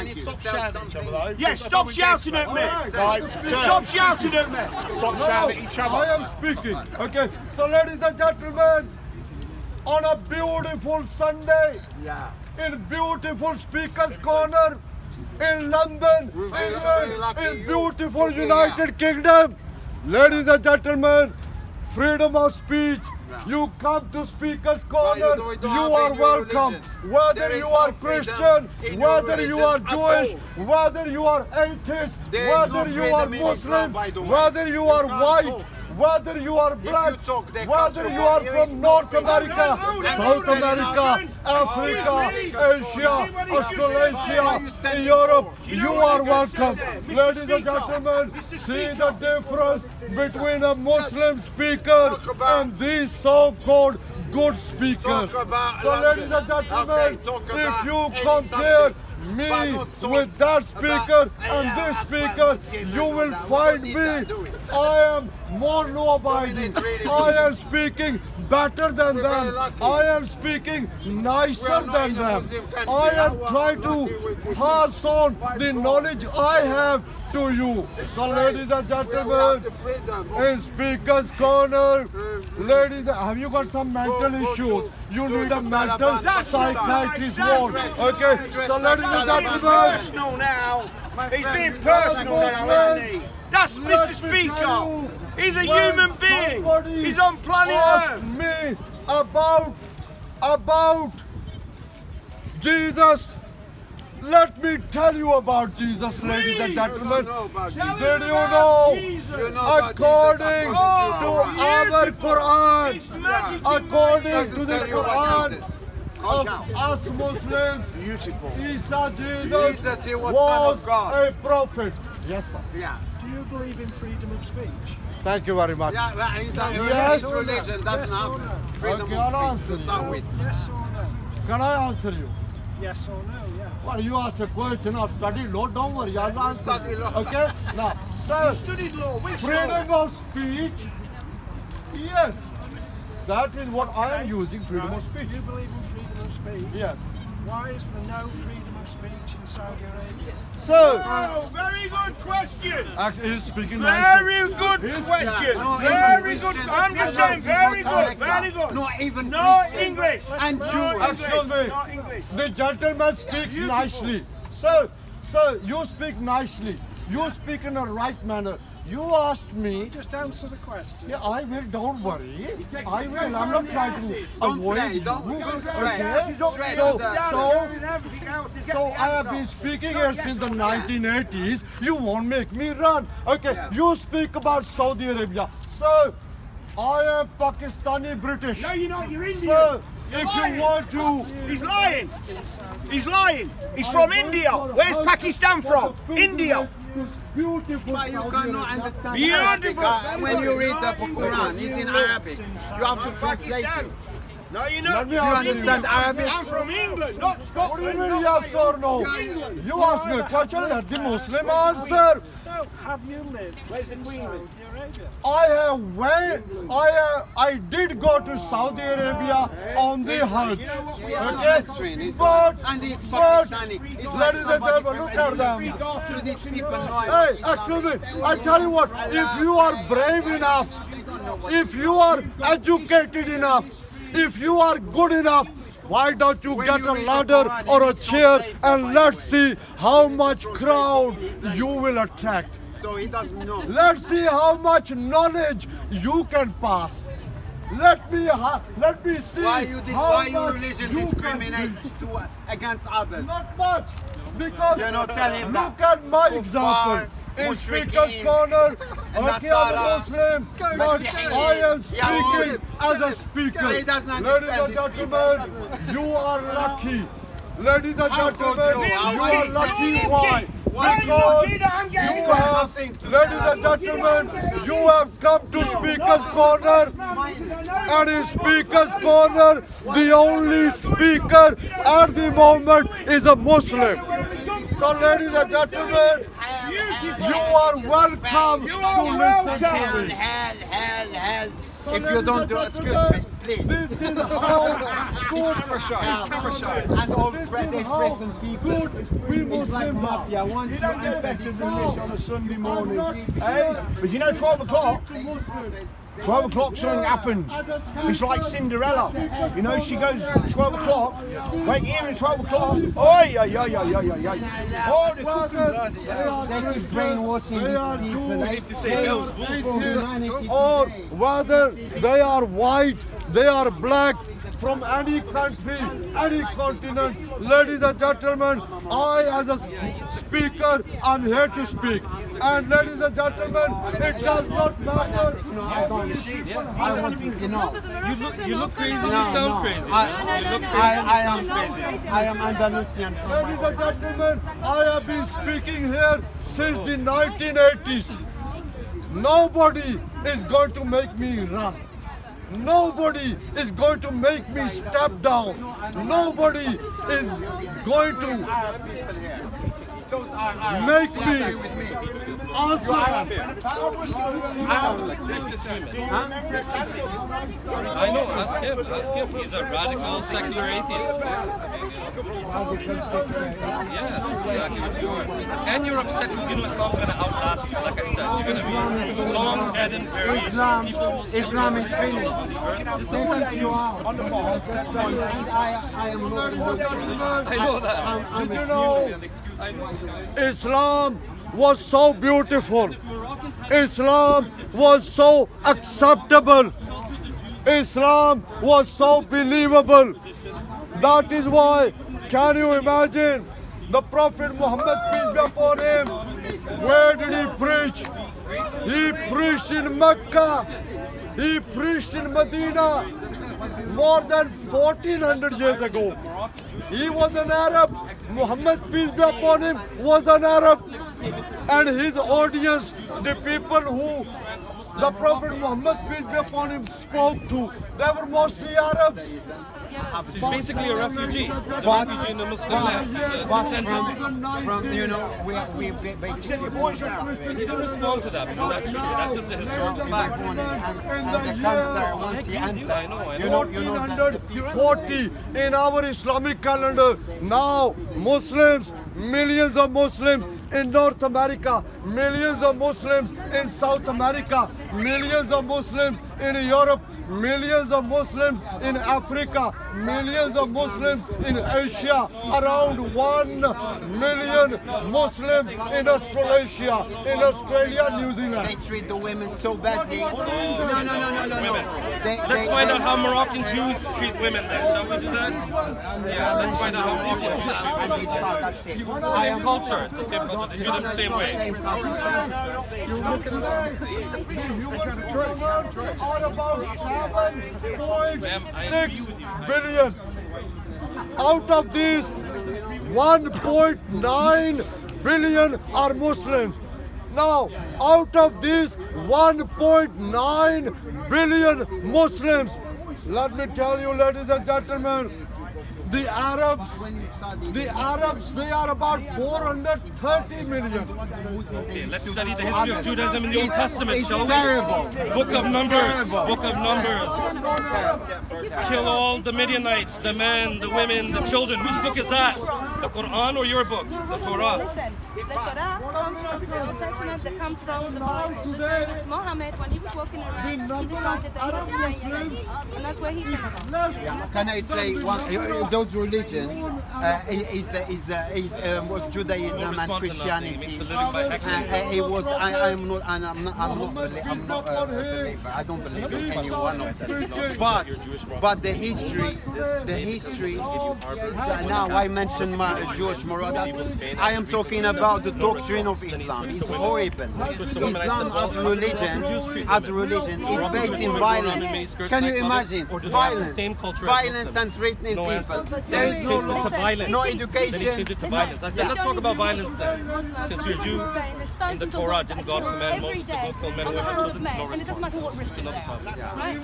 Stop shouting at each other, though. Yes, stop shouting at me. Stop shouting at me. Stop shouting at each other. I am speaking. Okay. So, ladies and gentlemen, on a beautiful Sunday, in beautiful Speaker's Corner, in London, England, in beautiful United Kingdom, ladies and gentlemen, freedom of speech. You come to Speaker's Corner, you are welcome. Whether you are Christian, whether you are Jewish, whether you are atheist, whether you are Muslim, whether you are white, whether you are black, whether you are from North America, South America, Africa, Asia, Australasia, Europe, you are welcome. Ladies and gentlemen, see the difference between a Muslim speaker and these so-called good speakers. So ladies and gentlemen, if you compare me with that speaker and this speaker, you will find me, I am more law-abiding. I am speaking better than them. I am speaking nicer than them. I am trying to pass on the knowledge I have to you. So ladies and gentlemen, in Speaker's Corner, ladies, have you got some mental issues? You need a mental psychiatrist ward. Okay, so ladies and gentlemen, personal now. He's being personal now, isn't he? That's Mr. Speaker. He's a human being. He's on planet Earth. Me about Jesus. Let me tell you about Jesus, ladies and gentlemen. Did you know, according to our Quran, according to the Quran of us Muslims, Isa, Jesus was a prophet. Yes, sir. Yeah. Do you believe in freedom of speech? Thank you very much. Yes. Religion doesn't have freedom of speech to start with. Yes or no? Can I answer you? Yes or no, yeah. Well, you asked a question of study law, don't worry, I'll answer. Okay? Now, sir, Studied law. freedom of speech, yes, that is what I am using, freedom of speech. You believe in freedom of speech? Yes. Why is there no freedom of speech in Saudi Arabia? So, Oh, very good question. actually, he's speaking Very good question. Very good. I'm just saying, very good. Very good. Not even No English. and Jewish. Excuse me. Not English. The gentleman speaks nicely. Sir, you speak nicely. You speak in a right manner. You asked me. Just answer the question. Yeah, I will. Don't worry. I will. I'm not trying to avoid you. Don't go straight. Okay? So I have been speaking here since the 1980s. You won't make me run. Okay, you speak about Saudi Arabia. So I am Pakistani British. No, you're not. You're Indian. So You're if lying. you want to, He's lying. He's lying. He's from India. Where's Pakistan from? India. Beautiful. But you cannot understand Beautiful. Arabic when you read the Quran. It's in Arabic. You have to translate it. No, you're not. me You're ask from you. England. Arabic? I'm from England, not What do you Scotland. mean yes or no? You ask me a question, let the Muslim answer. So, have you lived Where's the in Queen? Saudi Arabia? I did go to Saudi Arabia on the Hyde. Okay? But And it's Pakistani. It's like ladies and gentlemen, look at them. to these people know. Hey, excuse me. I tell you what, if you are brave enough, if you are educated enough, if you are good enough, why don't you get a ladder or a chair and let's see how much crowd you will attract. So he doesn't know. Let's see how much knowledge you can pass. Let me see Why how your much religion you discriminates can. against others? Not much, because You're not telling look that. at my Kuffar, example. In Mushrikeen, Speaker's Corner, okay, I'm a Nasara, Muslim, but Masihi, I am speaking as a speaker. He doesn't Ladies and understand these gentlemen, you are lucky. Ladies and gentlemen, you? you are lucky. Why? Why Because you have, ladies and gentlemen, you have come to Speaker's Corner, and in Speaker's Corner, the only speaker at the moment is a Muslim. So, ladies and gentlemen, you are welcome to listen to me. Hell. If you don't do, excuse me, please. This is how He's camera shy. He's camera shy. And all This they is how threaten people. good we It's like Muslims are. mafia. Once You don't get better than this on a Sunday morning. not- Hey, but you know 12 o'clock? 12 o'clock something happens. It's like Cinderella. You know, she goes 12 o'clock. Wait here at 12 o'clock. Oi, oi, oi, oi, oi, oi. Oh, the they keep brainwashing these people. They to say girls, Or whether they are white, they are black, from any country, any continent. Ladies and gentlemen, I as a speaker, I'm here to speak. And ladies and gentlemen, it does not matter. I don't. I was, you know. You look crazy. No, You sound no. crazy. I- You look crazy. I You am. sound crazy. I am Andalusian from my Ladies and gentlemen, I have been speaking here since the 1980s. Nobody is going to make me run. Nobody is going to make me step down. Nobody is going to make me answer. I know. Ask him. Ask him. He's a radical secular atheist. Yeah, that's exactly what you are. And you're upset because you know Islam's going to outlast you. Like I said, you're going to be long dead and buried. Islam, People will still Islam is finished. You are. on the phone. I am not. I know that. I'm You a know, An excuse. I know. Islam was so beautiful. Islam was so acceptable. Islam was so believable. That is why, can you imagine the Prophet Muhammad, peace be upon him, where did he preach? He preached in Mecca. He preached in Medina more than 1400 years ago. He was an Arab. Muhammad, peace be upon him, was an Arab. And his audience, the people who the Prophet Muhammad, peace be upon him, spoke to, they were mostly Arabs. So he's basically a refugee. He's a But- refugee in the Muslim land. He's a But descendant. from you know, we basically He didn't respond to that because that's true. That's just a historical fact. and the cancer once he answered. I know. You know that 1440 in our Islamic calendar. Now Muslims, millions of Muslims in North America, millions of Muslims in South America, millions of Muslims in Europe, millions of Muslims in Africa, millions of Muslims in Asia, around 1 million Muslims in Australasia, in Australia, New Zealand. they treat the women so badly. No. Let's find out how Moroccan Jews treat women then. Shall we do that? Yeah, let's find out how Moroccan Jews treat women. And we start that same. It's the same culture. It's the same culture. They treat them the same way. Are about 7.6 billion. Out of these, 1.9 billion are Muslims. Now, out of these 1.9 billion Muslims, let me tell you, ladies and gentlemen, the Arabs, they are about 430 million. Okay, let's study the history of Judaism in the Old Testament, It's shall we? terrible. Book of Numbers. Terrible. Book of Numbers. Kill all the Midianites, the men, the women, the children. Whose book is that? The Quran or your book? The Torah? Listen, the Torah comes from the Old Testament that comes from the Bible. Mohammed, when he was walking around, he decided that he was Muslims, and that's where he came from. Can I say those religions is Judaism and Christianity. Makes a living by heckling. It was. I'm not a believer. I don't believe in any one of them. But the history. Now I mentioned Jewish morality. I am talking about the doctrine of Islam. It's horrible. Islam as a religion is based in violence. Can you imagine? Violence, and threatening people. There is no law, no Then he education. changed it to violence. I said, let's talk about violence then. Since you're Jew, in the Torah, didn't God command Moses to go kill men, women, and children? No And it doesn't response. matter what religion they are. Right?